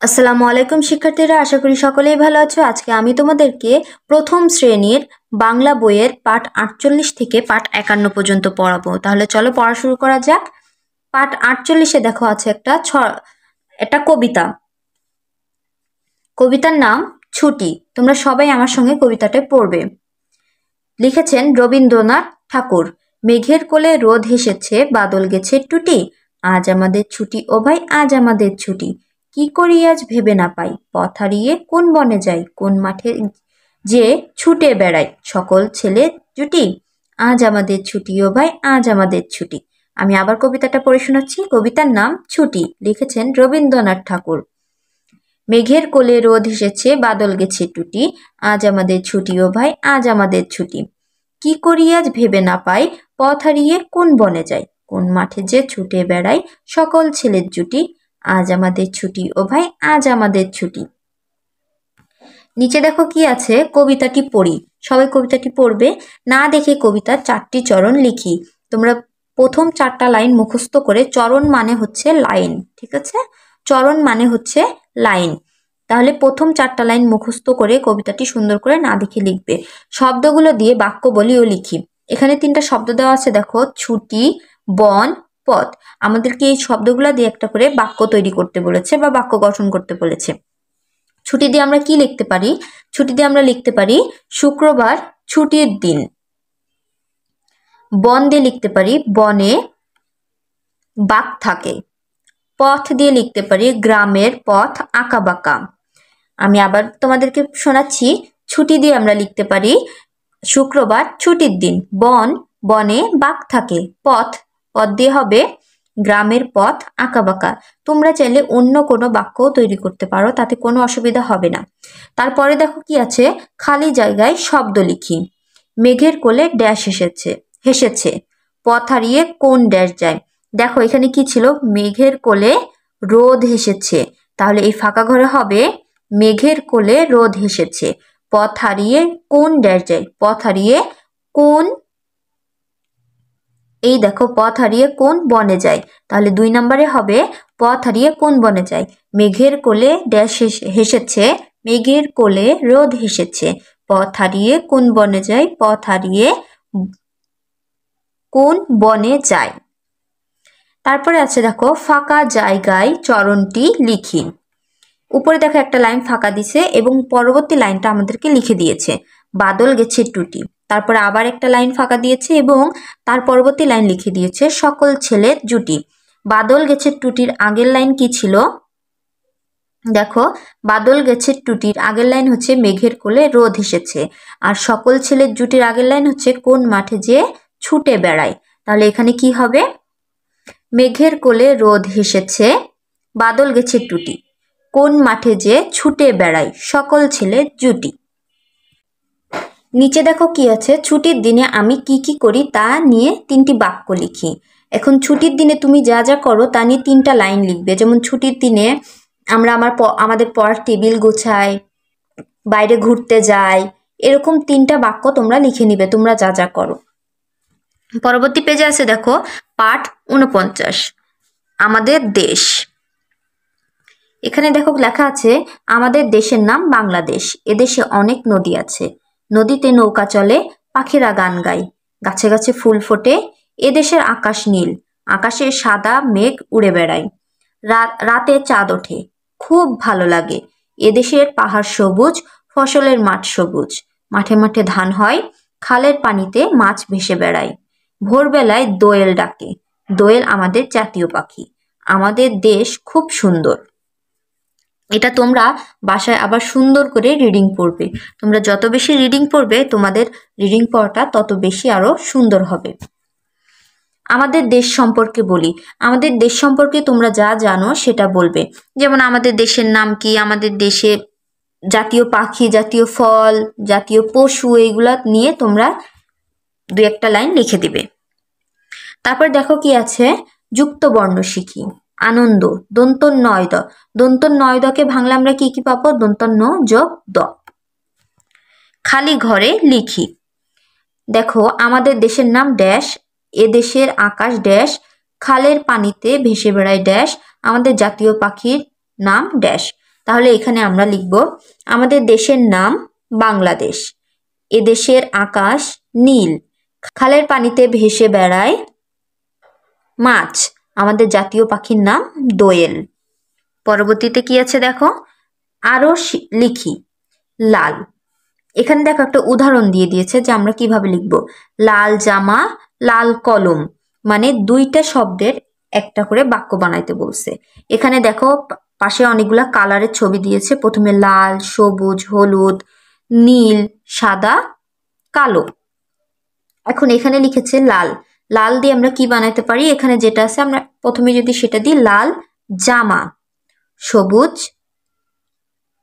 আসসালামু আলাইকুম শিক্ষার্থীরা, আশা করি সকলেই ভালো আছো। আজকে আমি তোমাদেরকে প্রথম শ্রেণীর বাংলা বইয়ের পাঠ 48 থেকে পাঠ 51 পর্যন্ত পড়াবো। তাহলে চলো পড়া শুরু করা যাক। পাঠ 48-এ দেখো আছে একটা কবিতা। কবিতার নাম ছুটি। তোমরা সবাই আমার সঙ্গে কবিতাটা পড়বে। লিখেছেন রবীন্দ্রনাথ ঠাকুর। মেঘের কোলে রোদ হেসেছে, বাদল গেছে টুটি। আজ আমাদের ছুটি ও ভাই, আজ আমাদের ছুটি। কি করি আজ ভেবে না পাই, পথ হারিয়ে কোন বনে যাই, কোন মাঠে যে ছুটে বেড়াই, সকল ছেলে জুটি। আজ আমাদের ছুটি ও ভাই, আজ আমাদের ছুটি। আমি আবার কবিতাটা পড়ে শোনাচ্ছি। কবিতার নাম ছুটি, লিখেছেন রবীন্দ্রনাথ ঠাকুর। মেঘের কোলে রোদ হেসেছে, বাদল গেছে টুটি। আজ আমাদের ছুটি ও ভাই, আজ আমাদের ছুটি। কি করি আজ ভেবে না পাই, পথ হারিয়ে কোন বনে যাই, কোন মাঠে যে ছুটে বেড়াই, সকল ছেলের জুটি। আজ আমাদের ছুটি ও ভাই, আজ আমাদের ছুটি। নিচে দেখো কি আছে, কবিতাটি পড়ি। সবাই কবিতাটি পড়বে। না দেখে কবিতার 4টি চরণ লিখি। তোমরা প্রথম 4টা লাইন মুখস্থ করে, চরণ মানে হচ্ছে লাইন, ঠিক আছে? চরণ মানে হচ্ছে লাইন। তাহলে প্রথম 4টা লাইন মুখস্থ করে কবিতাটি সুন্দর করে না দেখে লিখবে। শব্দগুলো দিয়ে বাক্য বলিও লিখি। এখানে 3টা শব্দ দেওয়া আছে, দেখো, ছুটি, বন, পথ। আমাদেরকে এই শব্দগুলো দিয়ে একটা করে বাক্য তৈরি করতে বলেছে বা বাক্য গঠন করতে বলেছে। ছুটি দিয়ে আমরা কি লিখতে পারি? ছুটি দিয়ে আমরা লিখতে পারি শুক্রবার ছুটির দিন। বন দিয়ে লিখতে পারি বনে বাঘ থাকে। পথ দিয়ে লিখতে পারি গ্রামের পথ আঁকা বাঁকা। আমি আবার তোমাদেরকে শোনাচ্ছি। ছুটি দিয়ে আমরা লিখতে পারি শুক্রবার ছুটির দিন। বনে বাঘ থাকে। পথ দিয়ে হবে গ্রামের পথ আঁকা বাঁকা। তোমরা চাইলে অন্য কোনো বাক্যও তৈরি করতে পারো, তাতে কোনো অসুবিধা হবে না। তারপরে দেখো কি আছে, খালি জায়গায় শব্দ লিখি। মেঘের কোলে ড্যাশ হেসেছে, পথ হারিয়ে কোন ড্যাশ যায়। দেখো এখানে কি ছিল, মেঘের কোলে রোদ হেসেছে। তাহলে এই ফাঁকা ঘরে হবে মেঘের কোলে রোদ হেসেছে, পথ হারিয়ে কোন ড্যাশ যায়। পথ হারিয়ে কোন, এই দেখো, পথ হারিয়ে কোন বনে যায়। তাহলে 2 নম্বরে হবে পথ হারিয়ে কোন বনে যায়। মেঘের কোলে ড্যাশ হেসেছে, মেঘের কোলে রোদ হেসেছে, পথ হারিয়ে কোন বনে যায়, পথ হারিয়ে কোন বনে যায়। তারপরে আছে দেখো, ফাঁকা জায়গায় চরণটি লিখি। উপরে দেখো একটা লাইন ফাঁকা দিছে এবং পরবর্তী লাইনটা আমাদেরকে লিখে দিয়েছে, বাদল গেছে টুটি। তারপরে আবার একটা লাইন ফাঁকা দিয়েছে এবং তার পরবর্তী লাইন লিখে দিয়েছে সকল ছেলের জুটি। বাদল গেছে টুটির আগের লাইন কি ছিল? দেখো, বাদল গেছে টুটির আগের লাইন হচ্ছে মেঘের কোলে রোদ হেসেছে, আর সকল ছেলের জুটির আগের লাইন হচ্ছে কোন মাঠে যে ছুটে বেড়ায়। তাহলে এখানে কি হবে, মেঘের কোলে রোদ হেসেছে, বাদল গেছে টুটি, কোন মাঠে যে ছুটে বেড়ায়, সকল ছেলের জুটি। নিচে দেখো কি আছে, ছুটির দিনে আমি কি কি করি তা নিয়ে 3টি বাক্য লিখি। এখন ছুটির দিনে তুমি যা যা করো তা নিয়ে 3টা লাইন লিখবে। যেমন ছুটির দিনে আমরা আমাদের পড়ার টেবিল গোছাই, বাইরে ঘুরতে যাই, এরকম 3টা বাক্য তোমরা লিখে নিবে তোমরা যা যা করো। পরবর্তী পেজে আছে দেখো, পাঠ 49, আমাদের দেশ। এখানে দেখো লেখা আছে, আমাদের দেশের নাম বাংলাদেশ। এদেশে অনেক নদী আছে, নদীতে নৌকা চলে, পাখিরা গান গায়, গাছে গাছে ফুল ফোটে। এদেশের আকাশ নীল, আকাশে সাদা মেঘ উড়ে বেড়ায়, রাতে চাঁদ ওঠে, খুব ভালো লাগে। এদেশের পাহাড় সবুজ, ফসলের মাঠ সবুজ, মাঠে মাঠে ধান হয়, খালের পানিতে মাছ ভেসে বেড়ায়। ভোরবেলায় দোয়েল ডাকে, দোয়েল আমাদের জাতীয় পাখি। আমাদের দেশ খুব সুন্দর। এটা তোমরা বাসায় আবার সুন্দর করে রিডিং পড়বে। তোমরা যত বেশি রিডিং পড়বে তোমাদের রিডিং পড়াটা তত বেশি আরো সুন্দর হবে। আমাদের দেশ সম্পর্কে বলি। আমাদের দেশ সম্পর্কে তোমরা যা জানো সেটা বলবে। যেমন আমাদের দেশের নাম কি, আমাদের দেশে জাতীয় পাখি, জাতীয় ফল, জাতীয় পশু, এইগুলা নিয়ে তোমরা 2-1টা লাইন লিখে দিবে। তারপর দেখো কি আছে, যুক্ত বর্ণ শিখি। আনন্দ, দন্ত নয় দ। দন্ত নয় দকে ভাঙলে আমরা কি কি পাবো? দন্ত ন যোগ দ। খালি ঘরে লিখি। দেখো, আমাদের দেশের নাম ড্যাশ, এ দেশের আকাশ ড্যাশ, খালের পানিতে ভেসে বেড়ায় ড্যাশ, আমাদের জাতীয় পাখির নাম ড্যাশ। তাহলে এখানে আমরা লিখব আমাদের দেশের নাম বাংলাদেশ। এদেশের আকাশ নীল। খালের পানিতে ভেসে বেড়ায় মাছ। আমাদের জাতীয় পাখির নাম দোয়েল। পরবর্তীতে কি আছে দেখো, আরো লিখি লাল। এখানে দেখো একটা উদাহরণ দিয়ে দিয়েছে যে আমরা কিভাবে লিখব। লাল জামা লাল কলম, মানে দুইটা শব্দের একটা করে বাক্য বানাইতে বলছে। এখানে দেখো পাশে অনেকগুলা কালারের ছবি দিয়েছে, প্রথমে লাল, সবুজ, হলুদ, নীল, সাদা, কালো। এখন এখানে লিখেছে লাল। লাল দিয়ে আমরা কি বানাইতে পারি, এখানে যেটা আছে আমরা প্রথমে যদি সেটা দিই, লাল জামা, সবুজ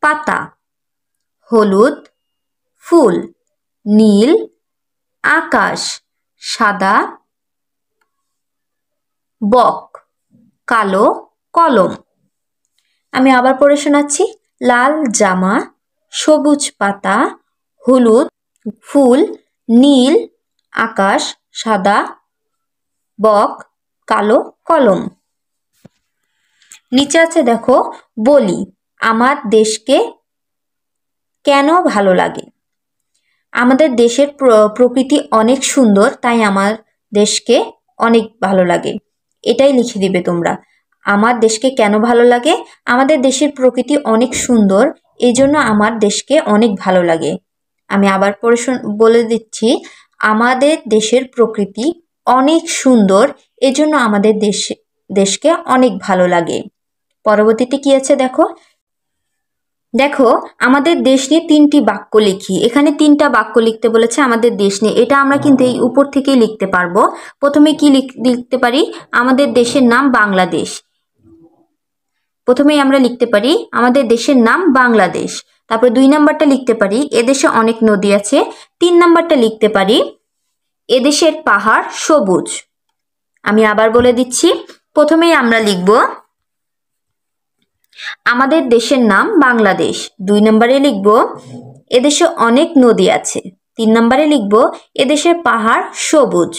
পাতা, হলুদ ফুল, নীল আকাশ, সাদা বক, কালো কলম। আমি আবার পড়ে শোনাচ্ছি, লাল জামা, সবুজ পাতা, হলুদ ফুল, নীল আকাশ, সাদা বক, কালো কলম। নিচে আছে দেখো বলি আমার দেশকে কেন ভালো লাগে। আমাদের দেশের প্রকৃতি অনেক সুন্দর, তাই আমার দেশকে অনেক ভালো লাগে। এটাই লিখে দিবে তোমরা। আমার দেশকে কেন ভালো লাগে, আমাদের দেশের প্রকৃতি অনেক সুন্দর, এই জন্য আমার দেশকে অনেক ভালো লাগে। আমি আবার পড়ে বলে দিচ্ছি, আমাদের দেশের প্রকৃতি অনেক সুন্দর, এজন্য আমাদের দেশকে অনেক ভালো লাগে। পরবর্তীতে কি আছে দেখো, দেখো আমাদের দেশ নিয়ে 3টি বাক্য লিখি। এখানে 3টা বাক্য লিখতে বলেছে আমাদের দেশ নিয়ে। এটা আমরা কিন্তু এই উপর থেকেই লিখতে পারবো। প্রথমে কি লিখতে পারি, আমাদের দেশের নাম বাংলাদেশ। প্রথমেই আমরা লিখতে পারি আমাদের দেশের নাম বাংলাদেশ। তারপর 2 নাম্বারটা লিখতে পারি এদেশে অনেক নদী আছে। 3 নাম্বারটা লিখতে পারি এদেশের পাহাড় সবুজ। আমি আবার বলে দিচ্ছি, প্রথমেই আমরা লিখব আমাদের দেশের নাম বাংলাদেশ। 2 নম্বরে লিখব এদেশে অনেক নদী আছে। 3 নম্বরে লিখব এদেশের পাহাড় সবুজ।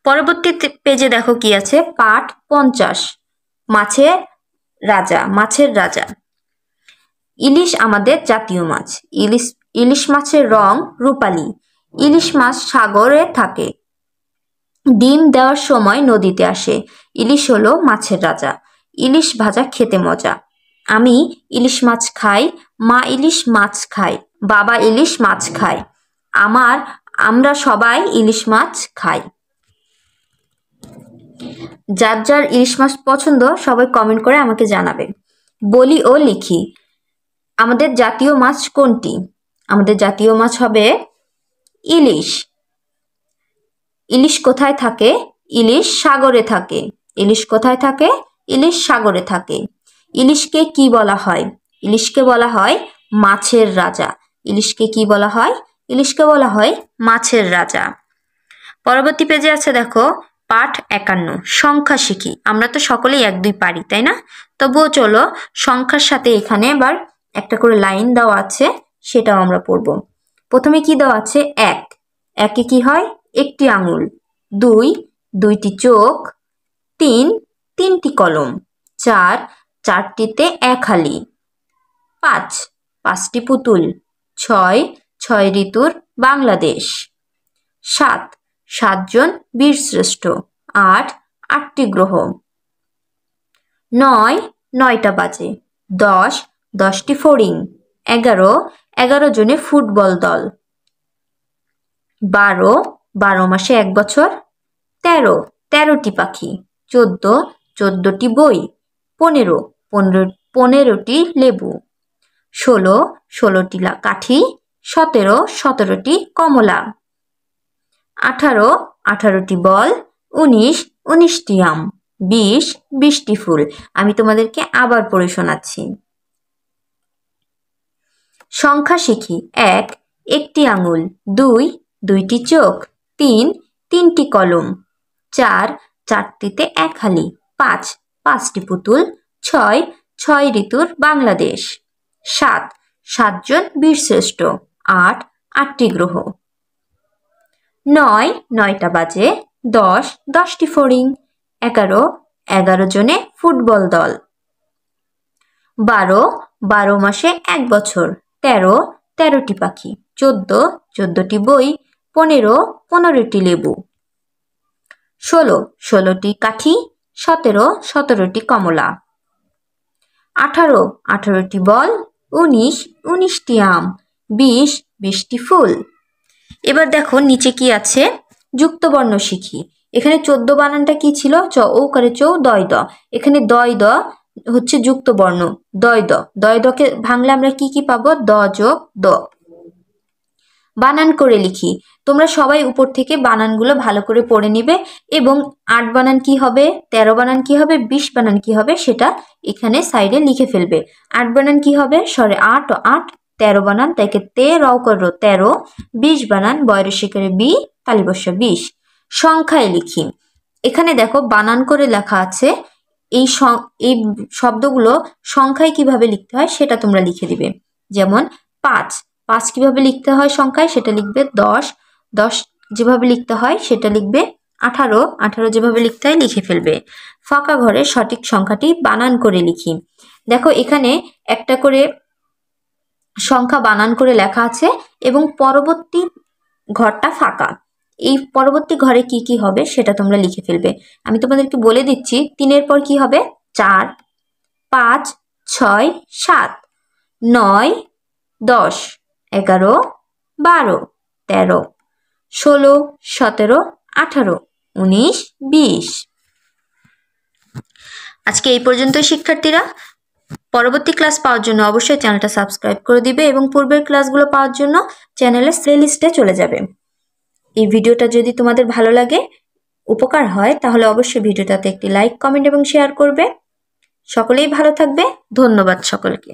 পরবর্তী পেজে দেখো কি আছে, পাঠ 50, মাছের রাজা, মাছের রাজা। ইলিশ আমাদের জাতীয় মাছ। ইলিশ মাছের রং রূপালী। ইলিশ মাছ সাগরে থাকে, ডিম দেওয়ার সময় নদীতে আসে। ইলিশ হলো মাছের রাজা। ইলিশ ভাজা খেতে মজা। আমি ইলিশ মাছ খাই, মা ইলিশ মাছ খায়, বাবা ইলিশ মাছ খায়, আমরা সবাই ইলিশ মাছ খাই। যার যার ইলিশ মাছ পছন্দ সবাই কমেন্ট করে আমাকে জানাবে। বলি ও লিখি আমাদের জাতীয় মাছ কোনটি। আমাদের জাতীয় মাছ হবে ইলিশ। ইলিশ কোথায় থাকে, ইলিশ সাগরে থাকে। ইলিশ কোথায় থাকে, ইলিশ সাগরে থাকে। ইলিশকে কি বলা হয়, ইলিশকে বলা হয় মাছের রাজা। ইলিশকে কি বলা হয়, ইলিশকে বলা হয় মাছের রাজা। পরবর্তী পেজে আছে দেখো পাঠ 51, সংখ্যা শিখি। আমরা তো সকলেই 1 2 পারি, তাই না? তবুও চলো সংখ্যার সাথে এখানে এবার একটা করে লাইন দেওয়া আছে, সেটাও আমরা পড়ব। প্রথমে কি দেওয়া আছে, 1, একে কি হয়, একটি আঙুল। 2, 2টি চোখ। 3, 3টি কলম। 4, 4টিতে 1 হালি। 5, 5টি পুতুল। 6, 6 ঋতুর বাংলাদেশ। 7, 7 জন বীরশ্রেষ্ঠ। 8, 8টি গ্রহ। 9, 9টা বাজে। 10, 10টি ফড়িং। 11, 11 জনে ফুটবল দল। 12, 12 মাসে 1 বছর। 13, 13টি পাখি। 14, 14টি বই। 15, 15টি লেবু। 16, 16টি কাঠি। 17, 17টি কমলা। 18, 18টি বল। 19, 19টি আম। 20, 20টি ফুল। আমি তোমাদেরকে আবার পড়ে শোনাচ্ছি। সংখ্যা শিখি। 1, একটি আঙুল। 2, 2টি চোখ। 3, 3টি কলম। 4, 4টিতে 1 হালি। 5, 5টি পুতুল। 6, 6 ঋতুর বাংলাদেশ। 7, 7 জন বীরশ্রেষ্ঠ। 8, 8টি গ্রহ। 9, 9টা বাজে। 10, 10টি ফড়িং। 11, 11 জনে ফুটবল দল। 12, 12 মাসে 1 বছর। 13, 13টি পাখি। 14, 14টি বই। 15, 15টি লেবু। 16, 16টি কাঠি। 17, 17টি কমলা। 18, 18টি বল। 19, 19টি আম। 20, 20টি ফুল। এবার দেখো নিচে কি আছে, যুক্তবর্ণ শিখি। এখানে 14 বানানটা কি ছিল? চ ঔকারে চৌ দয় দ। এখানে দয় দ হচ্ছে যুক্তবর্ণ, দয় দ। দয় দকে ভাঙলে আমরা কি কি পাবো? দ যোগ দ। বানান করে লিখি। তোমরা সবাই উপর থেকে বানানগুলো ভালো করে পড়ে নিবে এবং 8 বানান কি হবে, 13 বানান কি হবে, 20 বানান কি হবে সেটা এখানে সাইডে লিখে ফেলবে। 8 বানান কি হবে? সরে 8 ও 8। 13 বানান তাইকে তে রও কর 13। 20 বানান বয়রে শিকারে বি তালিবস্য 20। সংখ্যায় লিখি। এখানে দেখো বানান করে লেখা আছে। এই শব্দগুলো সংখ্যায় কিভাবে লিখতে হয় সেটা তোমরা লিখে দিবে। যেমন 5, 5 কিভাবে লিখতে হয় সংখ্যায় সেটা লিখবে 10। 10 যেভাবে লিখতে হয় সেটা লিখবে 18। 18 যেভাবে লিখতে হয় লিখে ফেলবে। ফাঁকা ঘরে সঠিক সংখ্যাটি বানান করে লিখি। দেখো এখানে একটা করে সংখ্যা বানান করে লেখা আছে এবং পরবর্তী ঘরটা ফাঁকা। এই পরবর্তী ঘরে কি কি হবে সেটা তোমরা লিখে ফেলবে। আমি তোমাদেরকে বলে দিচ্ছি। 3-এর পর কি হবে? 4, 5, 6, 7, 9, 10, 11, 12, 13, 16, 17, 18, 19, 20। আজকে এই পর্যন্তই শিক্ষার্থীরা। পরবর্তী ক্লাস পাওয়ার জন্য অবশ্যই চ্যানেলটা সাবস্ক্রাইব করে দিবে এবং পূর্বের ক্লাসগুলো পাওয়ার জন্য চ্যানেলের প্লেলিস্টে চলে যাবে। এই ভিডিওটা যদি তোমাদের ভালো লাগে, উপকার হয়, তাহলে অবশ্যই ভিডিওটাতে একটি লাইক, কমেন্ট এবং শেয়ার করবে। সকলেই ভালো থাকবে। ধন্যবাদ সকলকে।